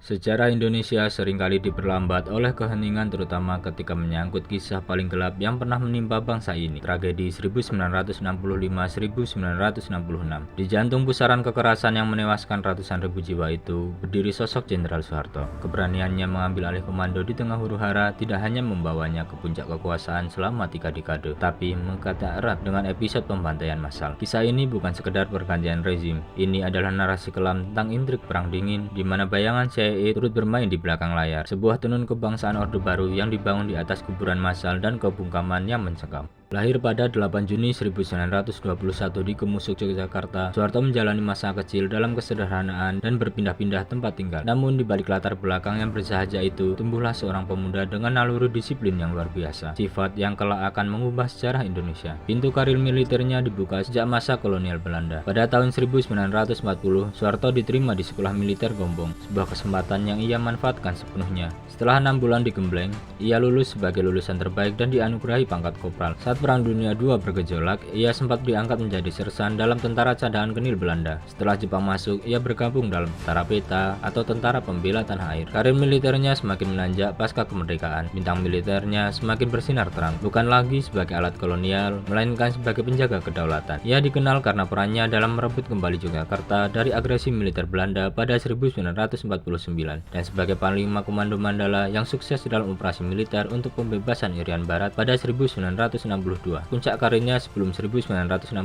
Sejarah Indonesia seringkali diperlambat oleh keheningan terutama ketika menyangkut kisah paling gelap yang pernah menimpa bangsa ini, tragedi 1965-1966. Di jantung pusaran kekerasan yang menewaskan ratusan ribu jiwa itu, berdiri sosok Jenderal Soeharto. Keberaniannya mengambil alih komando di tengah huru-hara tidak hanya membawanya ke puncak kekuasaan selama 3 dekade, tapi mengikat erat dengan episode pembantaian massal. Kisah ini bukan sekedar pergantian rezim, ini adalah narasi kelam tentang intrik perang dingin di mana bayangan CIA turut bermain di belakang layar, sebuah tenun kebangsaan Orde Baru yang dibangun di atas kuburan massal dan kebungkaman yang mencekam. Lahir pada 8 Juni 1921 di Kemusuk, Yogyakarta, Soeharto menjalani masa kecil dalam kesederhanaan dan berpindah-pindah tempat tinggal. Namun di balik latar belakang yang bersahaja itu, tumbuhlah seorang pemuda dengan naluri disiplin yang luar biasa, sifat yang kelak akan mengubah sejarah Indonesia. Pintu karir militernya dibuka sejak masa kolonial Belanda. Pada tahun 1940, Soeharto diterima di Sekolah Militer Gombong, sebuah kesempatan yang ia manfaatkan sepenuhnya. Setelah 6 bulan di Gembleng, ia lulus sebagai lulusan terbaik dan dianugerahi pangkat kopral. Saat Perang Dunia II bergejolak, ia sempat diangkat menjadi sersan dalam Tentara Cadangan Genil Belanda. Setelah Jepang masuk, ia bergabung dalam Tentara Peta atau Tentara Pembela Tanah Air. Karir militernya semakin menanjak pasca kemerdekaan. Bintang militernya semakin bersinar terang, bukan lagi sebagai alat kolonial, melainkan sebagai penjaga kedaulatan. Ia dikenal karena perannya dalam merebut kembali Yogyakarta dari agresi militer Belanda pada 1949 dan sebagai Panglima Komando Mandala yang sukses dalam operasi militer untuk pembebasan Irian Barat pada 1962. Puncak karirnya sebelum 1965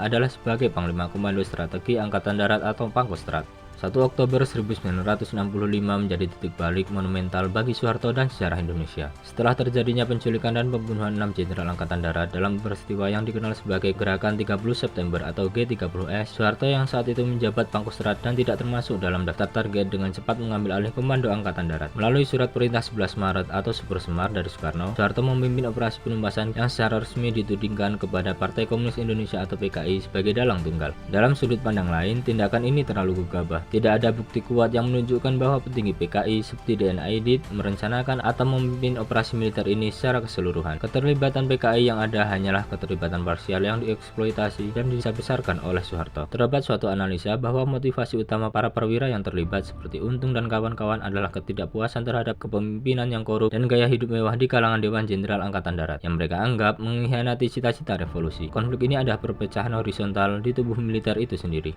adalah sebagai Panglima Komando Strategi Angkatan Darat atau Pangkostrat. 1 Oktober 1965 menjadi titik balik monumental bagi Soeharto dan sejarah Indonesia. Setelah terjadinya penculikan dan pembunuhan 6 Jenderal Angkatan Darat dalam peristiwa yang dikenal sebagai Gerakan 30 September atau G30S, Soeharto yang saat itu menjabat Pangkostrat dan tidak termasuk dalam daftar target dengan cepat mengambil alih komando Angkatan Darat. Melalui surat perintah 11 Maret atau Super Semar dari Soekarno, Soeharto memimpin operasi penumpasan yang secara resmi ditudingkan kepada Partai Komunis Indonesia atau PKI sebagai dalang tunggal. Dalam sudut pandang lain, tindakan ini terlalu gegabah. Tidak ada bukti kuat yang menunjukkan bahwa petinggi PKI seperti DN Aidit merencanakan atau memimpin operasi militer ini secara keseluruhan. Keterlibatan PKI yang ada hanyalah keterlibatan parsial yang dieksploitasi dan disabesarkan oleh Soeharto. Terdapat suatu analisa bahwa motivasi utama para perwira yang terlibat seperti Untung dan kawan-kawan adalah ketidakpuasan terhadap kepemimpinan yang korup dan gaya hidup mewah di kalangan Dewan Jenderal Angkatan Darat yang mereka anggap mengkhianati cita-cita revolusi. Konflik ini adalah perpecahan horizontal di tubuh militer itu sendiri.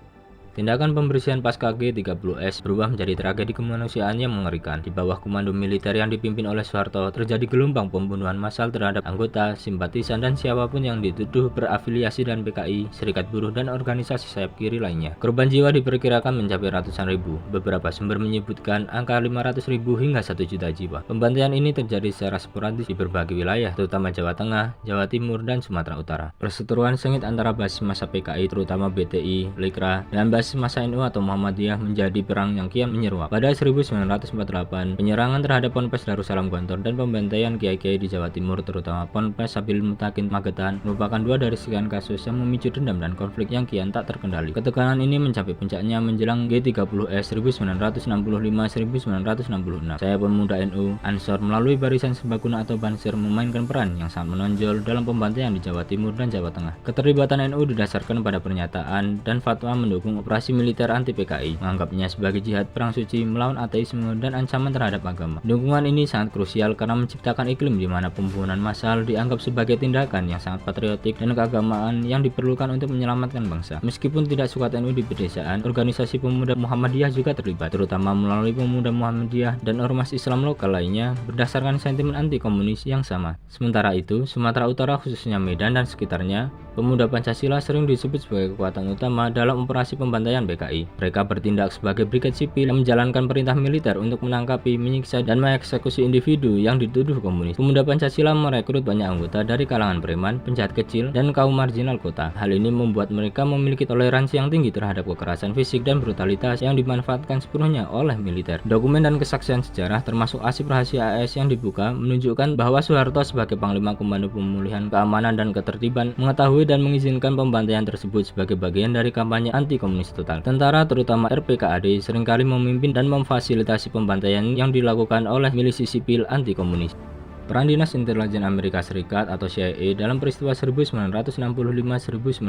Tindakan pembersihan pasca G30S berubah menjadi tragedi kemanusiaan yang mengerikan. Di bawah komando militer yang dipimpin oleh Soeharto, terjadi gelombang pembunuhan massal terhadap anggota, simpatisan, dan siapapun yang dituduh berafiliasi dengan PKI, Serikat Buruh, dan organisasi sayap kiri lainnya. Korban jiwa diperkirakan mencapai ratusan ribu. Beberapa sumber menyebutkan angka 500.000 hingga 1 juta jiwa. Pembantaian ini terjadi secara sporadis di berbagai wilayah, terutama Jawa Tengah, Jawa Timur, dan Sumatera Utara. Perseteruan sengit antara basis massa PKI, terutama BTI, Lekra, dan basis massa NU atau Muhammadiyah menjadi perang yang kian menyeruak. Pada 1948, penyerangan terhadap Ponpes Darussalam Gontor dan pembantaian kiai-kiai di Jawa Timur, terutama Ponpes Sabil Mutakin Magetan, merupakan 2 dari sekian kasus yang memicu dendam dan konflik yang kian tak terkendali. Ketekanan ini mencapai puncaknya menjelang G30S 1965-1966. Saya pemuda NU, Ansor melalui barisan serbaguna atau Banser memainkan peran yang sangat menonjol dalam pembantaian di Jawa Timur dan Jawa Tengah. Keterlibatan NU didasarkan pada pernyataan dan fatwa mendukung operasi militer anti PKI, menganggapnya sebagai jihad perang suci melawan ateisme dan ancaman terhadap agama. Dukungan ini sangat krusial karena menciptakan iklim di mana pembunuhan massal dianggap sebagai tindakan yang sangat patriotik dan keagamaan yang diperlukan untuk menyelamatkan bangsa. Meskipun tidak suka NU di pedesaan, organisasi pemuda Muhammadiyah juga terlibat, terutama melalui pemuda Muhammadiyah dan ormas Islam lokal lainnya berdasarkan sentimen anti komunis yang sama. Sementara itu, Sumatera Utara khususnya Medan dan sekitarnya, pemuda Pancasila sering disebut sebagai kekuatan utama dalam operasi pembantaian PKI. Mereka bertindak sebagai brigade sipil yang menjalankan perintah militer untuk menangkapi, menyiksa, dan mengeksekusi individu yang dituduh komunis. Pemuda Pancasila merekrut banyak anggota dari kalangan preman, penjahat kecil, dan kaum marginal kota. Hal ini membuat mereka memiliki toleransi yang tinggi terhadap kekerasan fisik dan brutalitas yang dimanfaatkan sepenuhnya oleh militer. Dokumen dan kesaksian sejarah termasuk arsip rahasia AS yang dibuka menunjukkan bahwa Soeharto sebagai Panglima Komando Pemulihan Keamanan dan Ketertiban mengetahui dan mengizinkan pembantaian tersebut sebagai bagian dari kampanye anti-komunis total. Tentara terutama RPKAD seringkali memimpin dan memfasilitasi pembantaian yang dilakukan oleh milisi sipil anti-komunis. Peran Dinas Intelijen Amerika Serikat atau CIA dalam peristiwa 1965-1966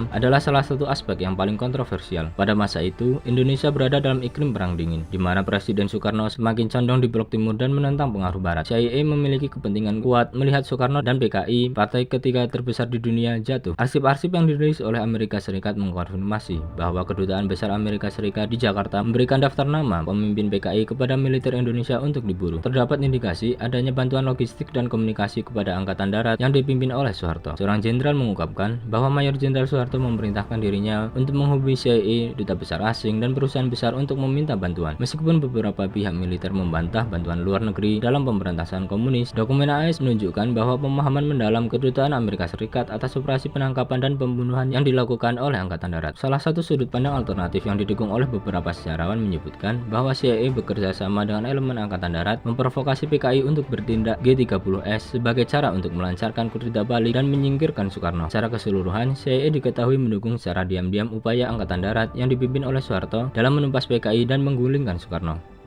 adalah salah satu aspek yang paling kontroversial. Pada masa itu, Indonesia berada dalam iklim perang dingin, di mana Presiden Soekarno semakin condong di blok timur dan menentang pengaruh Barat. CIA memiliki kepentingan kuat melihat Soekarno dan PKI, partai ketiga terbesar di dunia, jatuh. Arsip-arsip yang dirilis oleh Amerika Serikat mengkonfirmasi bahwa Kedutaan Besar Amerika Serikat di Jakarta memberikan daftar nama pemimpin PKI kepada militer Indonesia untuk diburu. Terdapat indikasi adanya bantuan logistik dan komunikasi kepada Angkatan Darat yang dipimpin oleh Soeharto. Seorang jenderal mengungkapkan bahwa Mayor Jenderal Soeharto memerintahkan dirinya untuk menghubungi CIA, duta besar asing, dan perusahaan besar untuk meminta bantuan. Meskipun beberapa pihak militer membantah bantuan luar negeri dalam pemberantasan komunis, dokumen AS menunjukkan bahwa pemahaman mendalam Kedutaan Amerika Serikat atas operasi penangkapan dan pembunuhan yang dilakukan oleh Angkatan Darat. Salah satu sudut pandang alternatif yang didukung oleh beberapa sejarawan menyebutkan bahwa CIA bekerja sama dengan elemen Angkatan Darat memprovokasi PKI untuk bertindak G30S sebagai cara untuk melancarkan kudeta balik dan menyingkirkan Soekarno. Secara keseluruhan, CIA diketahui mendukung secara diam-diam upaya Angkatan Darat yang dipimpin oleh Soeharto dalam menumpas PKI dan menggulingkan Soekarno.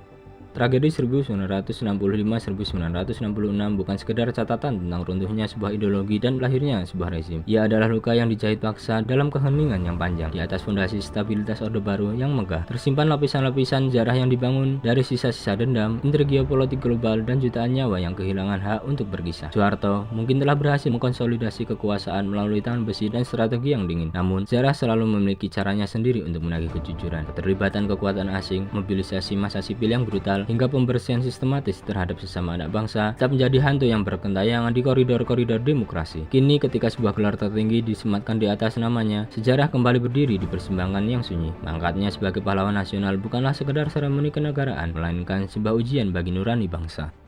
Tragedi 1965-1966 bukan sekedar catatan tentang runtuhnya sebuah ideologi dan lahirnya sebuah rezim. Ia adalah luka yang dijahit paksa dalam keheningan yang panjang. Di atas fondasi stabilitas Orde Baru yang megah, tersimpan lapisan-lapisan sejarah yang dibangun dari sisa-sisa dendam, intrik geopolitik global, dan jutaan nyawa yang kehilangan hak untuk berkisah. Soeharto mungkin telah berhasil mengkonsolidasi kekuasaan melalui tangan besi dan strategi yang dingin. Namun, sejarah selalu memiliki caranya sendiri untuk menagih kejujuran. Keterlibatan kekuatan asing, mobilisasi massa sipil yang brutal, hingga pembersihan sistematis terhadap sesama anak bangsa tetap menjadi hantu yang berkentayangan di koridor-koridor demokrasi. Kini ketika sebuah gelar tertinggi disematkan di atas namanya, sejarah kembali berdiri di persimpangan yang sunyi. Mengangkatnya sebagai pahlawan nasional bukanlah sekedar seremoni kenegaraan, melainkan sebuah ujian bagi nurani bangsa.